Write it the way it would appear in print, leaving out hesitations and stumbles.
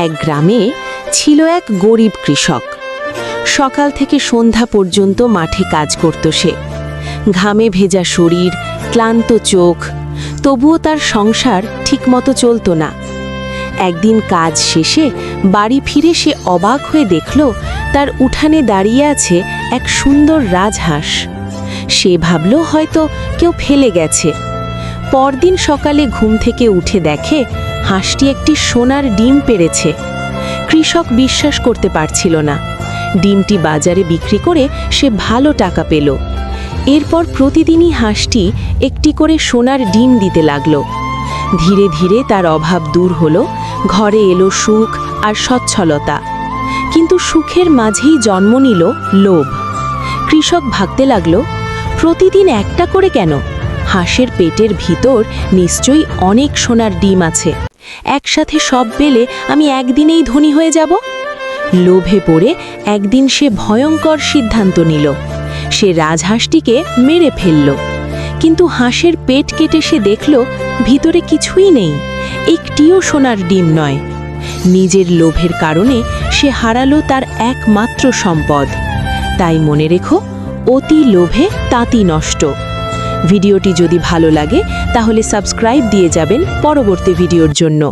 এক গ্রামে ছিল এক গরিব কৃষক। সকাল থেকে সন্ধ্যা পর্যন্ত মাঠে কাজ করত সে। ঘামে ভেজা শরীর, ক্লান্ত চোখ, তবুও তার সংসার ঠিকমতো চলত না। একদিন কাজ শেষে বাড়ি ফিরে সে অবাক হয়ে দেখল তার উঠানে দাঁড়িয়ে আছে এক সুন্দর রাজহাঁস। সে ভাবল হয়তো কেউ ফেলে গেছে। পরদিন সকালে ঘুম থেকে উঠে দেখে হাঁসটি একটি সোনার ডিম পেড়েছে। কৃষক বিশ্বাস করতে পারছিল না। ডিমটি বাজারে বিক্রি করে সে ভালো টাকা পেল। এরপর প্রতিদিনই হাঁসটি একটি করে সোনার ডিম দিতে লাগল। ধীরে ধীরে তার অভাব দূর হলো, ঘরে এলো সুখ আর সচ্ছলতা। কিন্তু সুখের মাঝেই জন্ম নিল লোভ। কৃষক ভাবতে লাগল, প্রতিদিন একটা করে কেন? হাঁসের পেটের ভিতর নিশ্চয়ই অনেক সোনার ডিম আছে। একসাথে সব পেলে আমি একদিনেই ধনী হয়ে যাব। লোভে পড়ে একদিন সে ভয়ঙ্কর সিদ্ধান্ত নিল। সে রাজহাঁসটিকে মেরে ফেলল। কিন্তু হাঁসের পেট কেটে সে দেখল ভিতরে কিছুই নেই, একটিও সোনার ডিম নয়। নিজের লোভের কারণে সে হারালো তার একমাত্র সম্পদ। তাই মনে রেখো, অতি লোভে তাঁতি নষ্ট। ভিডিওটি যদি ভালো লাগে তাহলে সাবস্ক্রাইব দিয়ে যাবেন পরবর্তী ভিডিওর জন্য।